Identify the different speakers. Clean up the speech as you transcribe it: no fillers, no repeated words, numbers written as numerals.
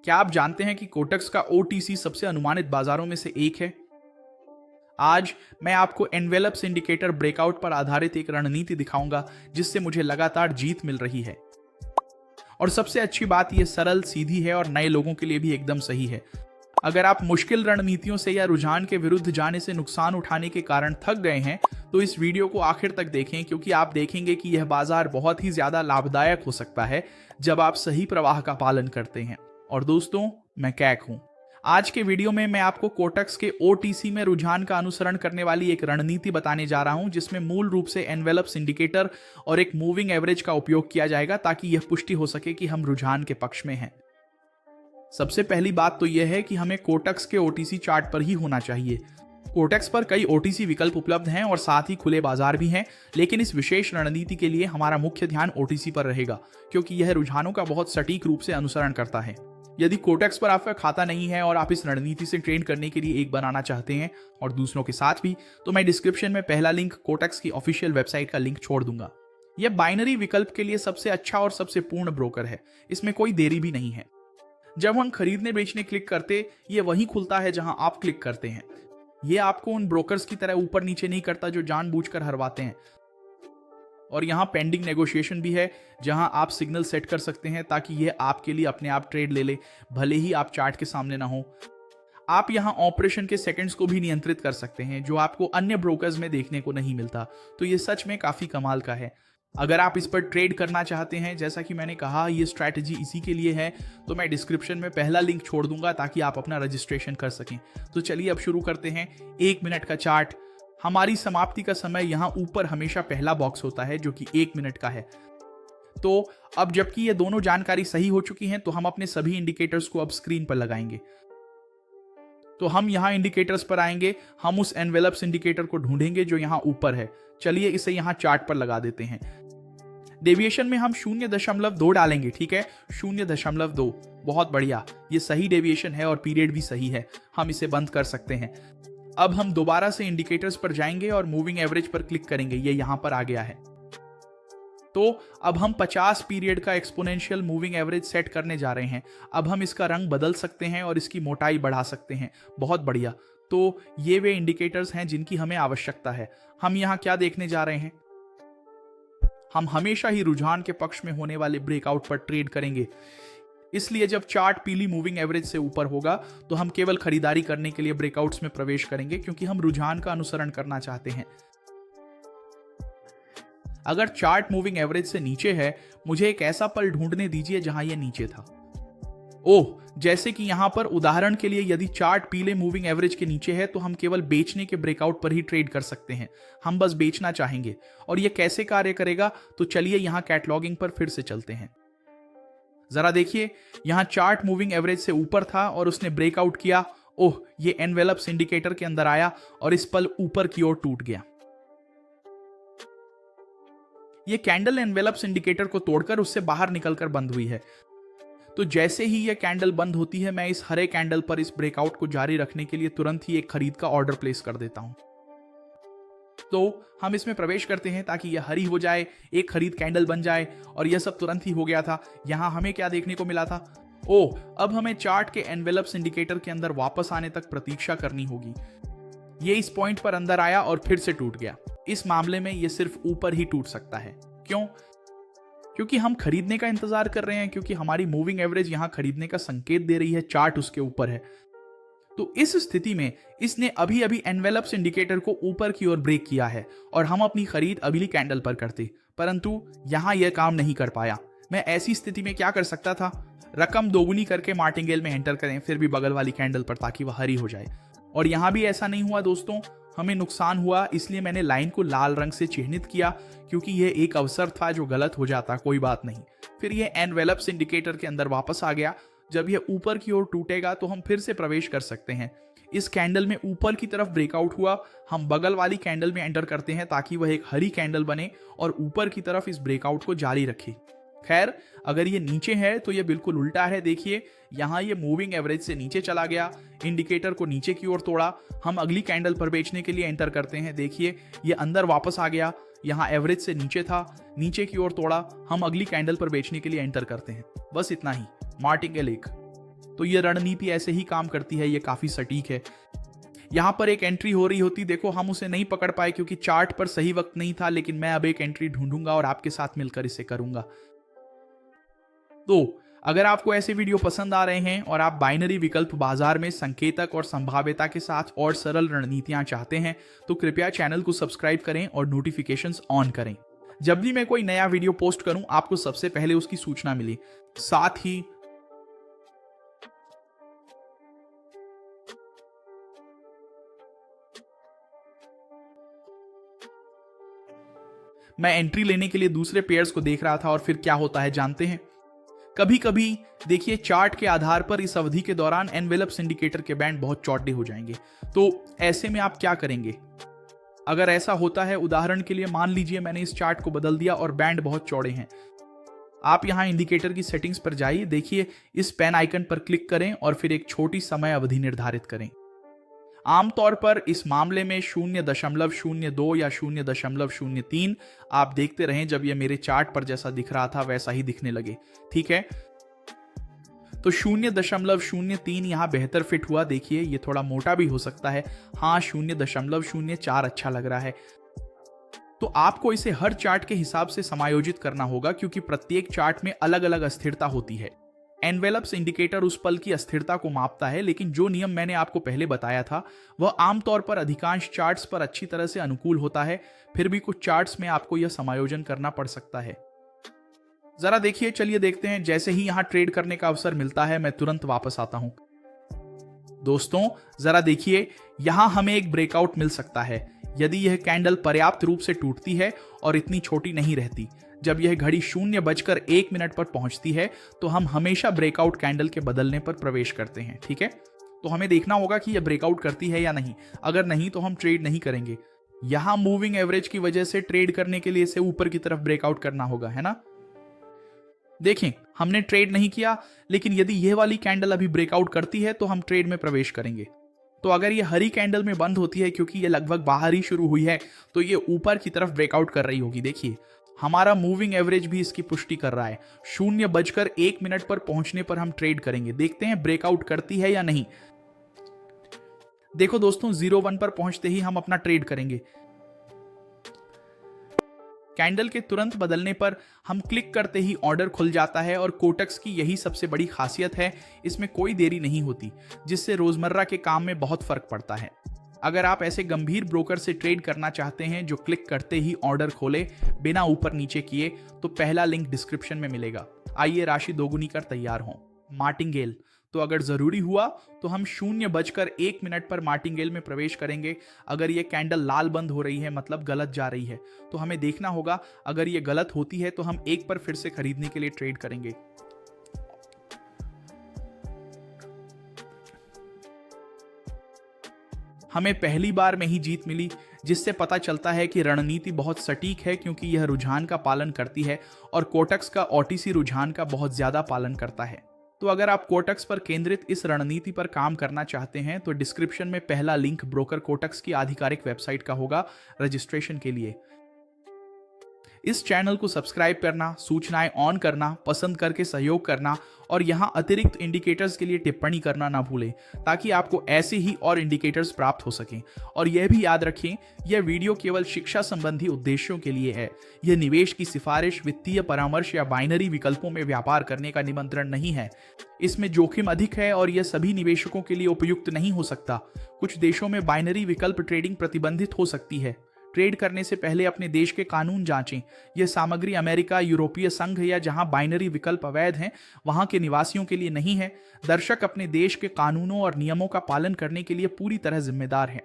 Speaker 1: क्या आप जानते हैं कि कोटक्स का ओटीसी सबसे अनुमानित बाजारों में से एक है? आज मैं आपको एनवेलप्स इंडिकेटर ब्रेकआउट पर आधारित एक रणनीति दिखाऊंगा जिससे मुझे लगातार जीत मिल रही है। और सबसे अच्छी बात यह सरल, सीधी है और नए लोगों के लिए भी एकदम सही है। अगर आप मुश्किल रणनीतियों से या रुझान के विरुद्ध जाने से नुकसान उठाने के कारण थक गए हैं तो इस वीडियो को आखिर तक देखें, क्योंकि आप देखेंगे कि यह बाजार बहुत ही ज्यादा लाभदायक हो सकता है जब आप सही प्रवाह का पालन करते हैं। और दोस्तों, मैं कैक हूं। आज के वीडियो में मैं आपको कोटक्स के ओटीसी में रुझान का अनुसरण करने वाली एक रणनीति बताने जा रहा हूं जिसमें मूल रूप से एनवेलप्स इंडिकेटर और एक मूविंग एवरेज का उपयोग किया जाएगा ताकि यह पुष्टि हो सके कि हम रुझान के पक्ष में हैं। सबसे पहली बात तो यह है कि हमें कोटक्स के ओटीसी चार्ट पर ही होना चाहिए। कोटक्स पर कई ओटीसी विकल्प उपलब्ध हैं और साथ ही खुले बाजार भी हैं, लेकिन इस विशेष रणनीति के लिए हमारा मुख्य ध्यान ओटीसी पर रहेगा क्योंकि यह रुझानों का बहुत सटीक रूप से अनुसरण करता है। यदि कोटक्स पर आपका खाता नहीं है और आप इस रणनीति से ट्रेड करने के लिए एक बनाना चाहते हैं और दूसरों के साथ भी, तो मैं डिस्क्रिप्शन में पहला लिंक कोटक्स की ऑफिशियल वेबसाइट का लिंक छोड़ दूंगा। यह बाइनरी विकल्प के लिए सबसे अच्छा और सबसे पूर्ण ब्रोकर है। इसमें कोई देरी भी नहीं है। जब हम खरीदने बेचने क्लिक करते, ये वहीं खुलता है जहां आप क्लिक करते हैं। ये आपको उन ब्रोकर्स की तरह ऊपर नीचे नहीं करता जो जानबूझकर हरवाते हैं। और यहाँ पेंडिंग नेगोशिएशन भी है जहां आप सिग्नल सेट कर सकते हैं ताकि यह आपके लिए अपने आप ट्रेड ले ले, भले ही आप चार्ट के सामने ना हो। आप यहाँ ऑपरेशन के सेकंड्स को भी नियंत्रित कर सकते हैं जो आपको अन्य ब्रोकर्स में देखने को नहीं मिलता। तो ये सच में काफी कमाल का है। अगर आप इस पर ट्रेड करना चाहते हैं, जैसा कि मैंने कहा ये स्ट्रैटेजी इसी के लिए है, तो मैं डिस्क्रिप्शन में पहला लिंक छोड़ दूंगा ताकि आप अपना रजिस्ट्रेशन कर सकें। तो चलिए अब शुरू करते हैं। 1 मिनट का चार्ट। हमारी समाप्ति का समय यहाँ ऊपर हमेशा पहला बॉक्स होता है जो कि 1 मिनट का है। तो अब जबकि ये दोनों जानकारी सही हो चुकी हैं तो हम अपने सभी इंडिकेटर्स को अब स्क्रीन पर लगाएंगे। तो हम यहाँ इंडिकेटर्स पर आएंगे। हम उस एनवेलप्स इंडिकेटर को ढूंढेंगे जो यहाँ ऊपर है। चलिए इसे यहाँ चार्ट पर लगा देते हैं। डेविएशन में हम 0.2 डालेंगे। ठीक है, 0.2। बहुत बढ़िया, ये सही डेविएशन है और पीरियड भी सही है। हम इसे बंद कर सकते हैं। अब हम दोबारा से इंडिकेटर्स पर जाएंगे और मूविंग एवरेज पर क्लिक करेंगे। ये यहां पर आ गया है। तो अब हम 50 पीरियड का एक्सपोनेंशियल मूविंग एवरेज सेट करने जा रहे हैं। अब हम इसका रंग बदल सकते हैं और इसकी मोटाई बढ़ा सकते हैं। बहुत बढ़िया। तो ये वे इंडिकेटर्स हैं जिनकी हमें आवश्यकता है। हम यहाँ क्या देखने जा रहे हैं? हम हमेशा ही रुझान के पक्ष में होने वाले ब्रेकआउट पर ट्रेड करेंगे। इसलिए जब चार्ट पीली मूविंग एवरेज से ऊपर होगा तो हम केवल खरीदारी करने के लिए ब्रेकआउट्स में प्रवेश करेंगे क्योंकि हम रुझान का अनुसरण करना चाहते हैं। अगर चार्ट मूविंग एवरेज से नीचे है, मुझे एक ऐसा पल ढूंढने दीजिए जहां यह नीचे था। ओह, जैसे कि यहां पर उदाहरण के लिए यदि चार्ट पीले मूविंग एवरेज के नीचे है तो हम केवल बेचने के ब्रेकआउट पर ही ट्रेड कर सकते हैं। हम बस बेचना चाहेंगे। और यह कैसे कार्य करेगा? तो चलिए यहां कैटलॉगिंग पर फिर से चलते हैं। जरा देखिए, यहां चार्ट मूविंग एवरेज से ऊपर था और उसने ब्रेकआउट किया। ओह, ये एनवेलप्स इंडिकेटर के अंदर आया और इस पल ऊपर की ओर टूट गया। ये कैंडल एनवेलप्स इंडिकेटर को तोड़कर उससे बाहर निकलकर बंद हुई है। तो जैसे ही यह कैंडल बंद होती है, मैं इस हरे कैंडल पर इस ब्रेकआउट को जारी रखने के लिए तुरंत ही एक खरीद का ऑर्डर प्लेस कर देता हूं। तो हम इसमें प्रवेश करते हैं ताकि यह हरी हो जाए, एक खरीद कैंडल बन जाए। और यह सब तुरंत ही हो गया था। यहां हमें क्या देखने को मिला था? ओह, अब हमें चार्ट के एनवेलप्स इंडिकेटर के अंदर वापस आने तक प्रतीक्षा करनी होगी। ये इस पॉइंट पर अंदर आया और फिर से टूट गया। इस मामले में यह सिर्फ ऊपर ही टूट सकता है। क्यों? क्योंकि हम खरीदने का इंतजार कर रहे हैं, क्योंकि हमारी मूविंग एवरेज यहां खरीदने का संकेत दे रही है। चार्ट उसके ऊपर है। तो इस स्थिति में इसने अभी अभी एनवेलप्स इंडिकेटर को ऊपर की ओर ब्रेक किया है और हम अपनी खरीद अगली कैंडल पर करते, परंतु यहां यह काम नहीं कर पाया। मैं ऐसी स्थिति में क्या कर सकता था? रकम दोगुनी करके मार्टिंगेल में एंटर करें, फिर भी बगल वाली कैंडल पर, ताकि वह हरी हो जाए। और यहां भी ऐसा नहीं हुआ दोस्तों। हमें नुकसान हुआ, इसलिए मैंने लाइन को लाल रंग से चिन्हित किया क्योंकि यह एक अवसर था जो गलत हो जाता। कोई बात नहीं। फिर यह एनवेलप्स इंडिकेटर के अंदर वापस आ गया। जब यह ऊपर की ओर टूटेगा तो हम फिर से प्रवेश कर सकते हैं। इस कैंडल में ऊपर की तरफ ब्रेकआउट हुआ। हम बगल वाली कैंडल में एंटर करते हैं ताकि वह एक हरी कैंडल बने और ऊपर की तरफ इस ब्रेकआउट को जारी रखे। खैर, अगर ये नीचे है तो ये बिल्कुल उल्टा है। देखिए, यहाँ ये मूविंग एवरेज से नीचे चला गया, इंडिकेटर को नीचे की ओर तोड़ा। हम अगली कैंडल पर बेचने के लिए एंटर करते हैं। देखिए, ये अंदर वापस आ गया। यहाँ एवरेज से नीचे था, नीचे की ओर तोड़ा। हम अगली कैंडल पर बेचने के लिए एंटर करते हैं। बस इतना ही। मार्टिंगेल 1। तो ये रणनीति ऐसे ही काम करती है, ये काफी सटीक है। यहाँ पर एक एंट्री हो रही होती, देखो हम उसे नहीं पकड़ पाए क्योंकि चार्ट पर सही वक्त नहीं था, लेकिन मैं अब एक एंट्री ढूंढूंगा और आपके साथ मिलकर इसे करूंगा। तो अगर आपको ऐसे वीडियो पसंद आ रहे हैं और आप बाइनरी विकल्प बाजार में संकेतक और संभाव्यता के साथ और सरल रणनीतियां चाहते हैं तो कृपया चैनल को सब्सक्राइब करें और नोटिफिकेशंस ऑन करें। जब भी मैं कोई नया वीडियो पोस्ट करूं आपको सबसे पहले उसकी सूचना मिले। साथ ही मैं एंट्री लेने के लिए दूसरे पेयर्स को देख रहा था और फिर क्या होता है जानते हैं। कभी कभी देखिए चार्ट के आधार पर इस अवधि के दौरान एनवेलप्स इंडिकेटर के बैंड बहुत चौड़े हो जाएंगे। तो ऐसे में आप क्या करेंगे? अगर ऐसा होता है, उदाहरण के लिए मान लीजिए मैंने इस चार्ट को बदल दिया और बैंड बहुत चौड़े हैं, आप यहां इंडिकेटर की सेटिंग्स पर जाइए, देखिए इस पेन आइकन पर क्लिक करें और फिर एक छोटी समय अवधि निर्धारित करें। आमतौर पर इस मामले में 0.02 या 0.03 आप देखते रहें जब यह मेरे चार्ट पर जैसा दिख रहा था वैसा ही दिखने लगे। ठीक है, तो 0.03 यहां बेहतर फिट हुआ। देखिए ये थोड़ा मोटा भी हो सकता है। हाँ, 0.04 अच्छा लग रहा है। तो आपको इसे हर चार्ट के हिसाब से समायोजित करना होगा क्योंकि प्रत्येक चार्ट में अलग अलग अस्थिरता होती है। एनवेलप्स इंडिकेटर उस पल की अस्थिरता को मापता है, लेकिन जो नियम मैंने आपको पहले बताया था वह आमतौर पर अधिकांश चार्ट्स पर अच्छी तरह से अनुकूल होता है। फिर भी कुछ चार्ट्स में आपको यह समायोजन करना पड़ सकता है। जरा देखिए, चलिए देखते हैं। जैसे ही यहां ट्रेड करने का अवसर मिलता है मैं तुरंत वापस आता हूं। दोस्तों जरा देखिए, यहां हमें एक ब्रेकआउट मिल सकता है यदि यह कैंडल पर्याप्त रूप से टूटती है और इतनी छोटी नहीं रहती। जब यह घड़ी 0:01 पर पहुंचती है तो हम हमेशा ब्रेकआउट कैंडल के बदलने पर प्रवेश करते हैं। ठीक है, तो हमें देखना होगा कि यह ब्रेकआउट करती है या नहीं। अगर नहीं तो हम ट्रेड नहीं करेंगे। यहां मूविंग एवरेज की वजह से ट्रेड करने के लिए इसे ऊपर की तरफ ब्रेकआउट करना होगा, है ना। देखें, हमने ट्रेड नहीं किया, लेकिन यदि यह वाली कैंडल अभी ब्रेकआउट करती है तो हम ट्रेड में प्रवेश करेंगे। तो अगर ये हरी कैंडल में बंद होती है क्योंकि ये लगभग बाहर ही शुरू हुई है तो ये ऊपर की तरफ ब्रेकआउट कर रही होगी। देखिए हमारा मूविंग एवरेज भी इसकी पुष्टि कर रहा है। 0:01 पर पहुंचने पर हम ट्रेड करेंगे। देखते हैं ब्रेकआउट करती है या नहीं। देखो दोस्तों, 01 पर पहुंचते ही हम अपना ट्रेड करेंगे। कैंडल के तुरंत बदलने पर हम क्लिक करते ही ऑर्डर खुल जाता है और कोटक्स की यही सबसे बड़ी खासियत है, इसमें कोई देरी नहीं होती, जिससे रोजमर्रा के काम में बहुत फर्क पड़ता है। अगर आप ऐसे गंभीर ब्रोकर से ट्रेड करना चाहते हैं जो क्लिक करते ही ऑर्डर खोले बिना ऊपर नीचे किए, तो पहला लिंक डिस्क्रिप्शन में मिलेगा। आइए राशि दोगुनी कर तैयार हों। मार्टिंगेल। तो अगर जरूरी हुआ तो हम 0:01 पर मार्टिंगेल में प्रवेश करेंगे। अगर ये कैंडल लाल बंद हो रही है मतलब गलत जा रही है, तो हमें देखना होगा। अगर ये गलत होती है तो हम 1 पर फिर से खरीदने के लिए ट्रेड करेंगे। हमें पहली बार में ही जीत मिली, जिससे पता चलता है कि रणनीति बहुत सटीक है क्योंकि यह रुझान का पालन करती है और कोटक्स का ओटीसी रुझान का बहुत ज्यादा पालन करता है। तो अगर आप कोटक्स पर केंद्रित इस रणनीति पर काम करना चाहते हैं तो डिस्क्रिप्शन में पहला लिंक ब्रोकर कोटक्स की आधिकारिक वेबसाइट का होगा रजिस्ट्रेशन के लिए। इस चैनल को सब्सक्राइब करना, सूचनाएं ऑन करना, पसंद करके सहयोग करना और यहां अतिरिक्त इंडिकेटर्स के लिए टिप्पणी करना ना भूलें, ताकि आपको ऐसे ही और इंडिकेटर्स प्राप्त हो सकें। और यह भी याद रखें, यह वीडियो केवल शिक्षा संबंधी उद्देश्यों के लिए है। यह निवेश की सिफारिश, वित्तीय परामर्श या बाइनरी विकल्पों में व्यापार करने का निमंत्रण नहीं है। इसमें जोखिम अधिक है और यह सभी निवेशकों के लिए उपयुक्त नहीं हो सकता। कुछ देशों में बाइनरी विकल्प ट्रेडिंग प्रतिबंधित हो सकती है। ट्रेड करने से पहले अपने देश के कानून जांचें। यह सामग्री अमेरिका, यूरोपीय संघ या जहां बाइनरी विकल्प अवैध हैं वहां के निवासियों के लिए नहीं है। दर्शक अपने देश के कानूनों और नियमों का पालन करने के लिए पूरी तरह जिम्मेदार हैं।